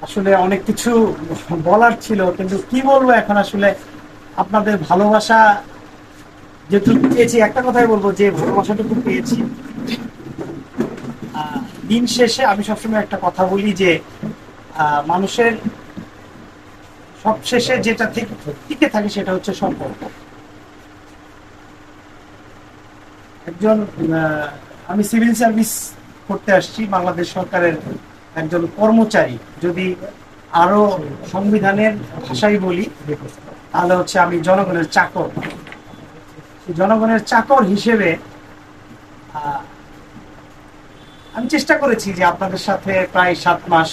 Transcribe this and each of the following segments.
আসলে অনেক কিছু বলার ছিল, কিন্তু কি বলবো এখন আসলে। আপনাদের ভালোবাসা যেটুকু পেয়েছি, একটা কথাই বলবো, যে ভালোবাসাটুকু পেয়েছি, আহ, দিন শেষে আমি সবসময় একটা কথা বলি যে মানুষের সব শেষে যেটা টিকে থাকে সেটা হচ্ছে সম্পর্ক। একজন আমি সিভিল সার্ভিস করতে আসছি, বাংলাদেশ সরকারের একজন কর্মচারী। যদি আরো সংবিধানের ভাষাই বলি, তাহলে হচ্ছে আমি জনগণের চাকর। জনগণের চাকর হিসেবে আহ, আমি চেষ্টা করেছি যে আপনাদের সাথে প্রায় 7 মাস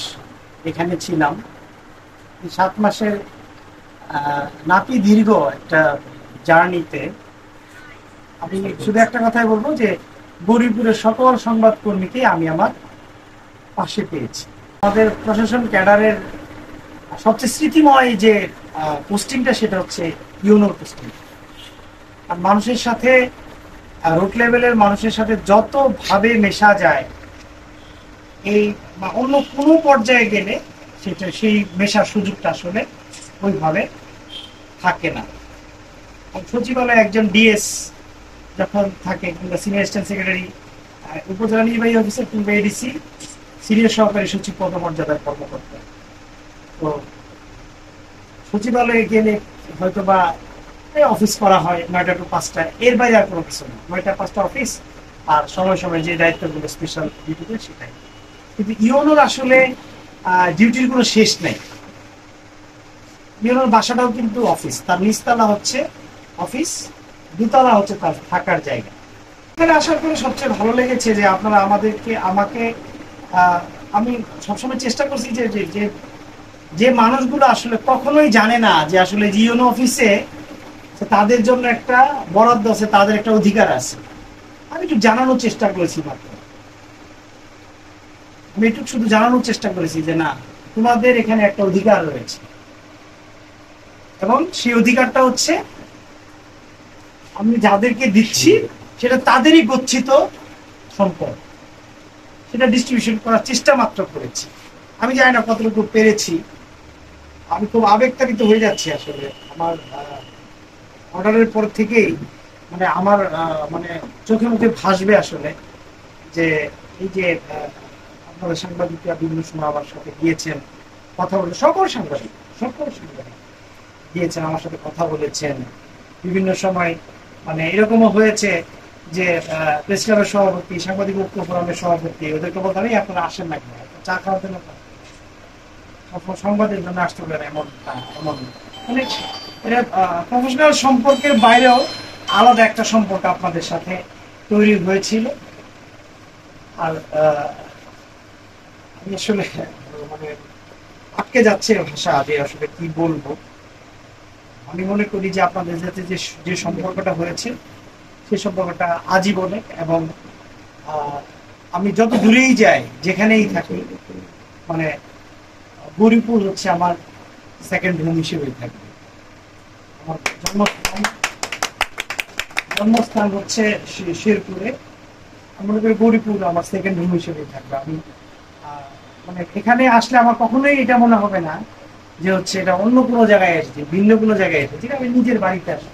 এখানে ছিলাম। এই 7 মাসের নাপি দীর্ঘ একটা জার্নিতে আমি শুধু একটা কথাই বলবো যে গৌরীপুরের সকল সংবাদ কর্মীকে আমি আমার পাশে পেয়েছি। আমাদের প্রশাসন ক্যাডারের সবচেয়ে স্মৃতিময় যে পোস্টিংটা, সেটা হচ্ছে ইউনোর পোস্টিং। আর মানুষের সাথে, রুট লেভেলের মানুষের সাথে যতভাবে মেশা যায়, এই অন্য কোনো পর্যায়ে গেলে সেটা সেই মেশার সুযোগটা আসলে ওইভাবে থাকে না। সচিবালয়ে একজন ডিএস যখন থাকে, কিংবা সিনিয়র অ্যাসিস্ট্যান্ট সেক্রেটারি, উপজেলা নির্বাহী অফিসার কিংবা এডিসি, সিনিয়র সহকারী সচিব পদমর্যাদার কর্মকর্তা, তো সচিবালয়ে গেলে হয়তো বা অফিস করা হয় 9টা to 5টা, এর বাইরে আর কোনো কিছু না। 9টা 5টা অফিস, আর সময় সময় যে দায়িত্বগুলো স্পেশাল ডিউটিতে সেটাই। কিন্তু ইওনোর আসলে ডিউটির কোনো শেষ নেই। ইওনোর বাসাটাও কিন্তু অফিস, তার নিচতলা হচ্ছে অফিস, দুতলা হচ্ছে তার থাকার জায়গা। এখানে আসার পরে সবচেয়ে ভালো লেগেছে যে আপনারা আমাকে আমি সবসময় চেষ্টা করছি যে যে যে যে মানুষগুলো আসলে কখনোই জানে না যে আসলে ইওনো অফিসে তাদের জন্য একটা বরাদ্দ আছে, তাদের একটা অধিকার আছে, আমি একটু জানানোর চেষ্টা করেছি মাত্র। আমি একটু শুধু জানানোর চেষ্টা করেছি যে না, তোমাদের এখানে একটা অধিকার রয়েছে, এবং সেই অধিকারটা হচ্ছে আমি যাদেরকে দিচ্ছি সেটা তাদেরই গচ্ছিত সম্পদ, সেটা ডিস্ট্রিবিউশন করার চেষ্টা মাত্র করেছি। আমি জানি না কতটুকু পেরেছি। আমি খুব আবেগতাড়িত হয়ে যাচ্ছি আসলে। আমার অর্ডারের পর থেকেই মানে আমার মানে চোখে মুখে ভাসবে আসলে, যে এই যে আপনাদের সাংবাদিকরা বিভিন্ন সময় আমার সাথে গিয়েছেন, কথা বলে, সকল সাংবাদিক গিয়েছেন, আমার সাথে কথা বলেছেন বিভিন্ন সময়। মানে এরকমও হয়েছে যে প্রেস ক্লাবের সভাপতি, সাংবাদিক ঐক্য ফোরামের সভাপতি, ওদেরকে বলতাম এই আপনারা আসেন না কেন, চা খাওয়ার জন্য সংবাদের জন্য আসতে পারেন, এমন এমন মানে এটা প্রফেশনাল সম্পর্কের বাইরেও আলাদা একটা সম্পর্ক আপনাদের সাথে তৈরি হয়েছিল। আর আমি আসলে মানে আটকে যাচ্ছে ভাষা, যে আসলে কি বলবো। আমি মনে করি যে আপনাদের সাথে যে যে সম্পর্কটা হয়েছে সেই সম্পর্কটা আজীবনের, এবং আমি যত দূরেই যাই, যেখানেই থাকি, মানে গৌরীপুর হচ্ছে আমার সেকেন্ড হোম হিসেবেই থাকবে। আমার জন্মস্থান হচ্ছে শেরপুরে, আমি মনে করি গৌরীপুর আমার সেকেন্ড হোম হিসেবেই থাকবে। আমি মানে এখানে আসলে আমার কখনোই এটা মনে হবে না যে হচ্ছে এটা অন্য কোনো জায়গায় এসেছি, ভিন্ন কোনো জায়গায় এসেছি, আমি নিজের বাড়িতে আসছি।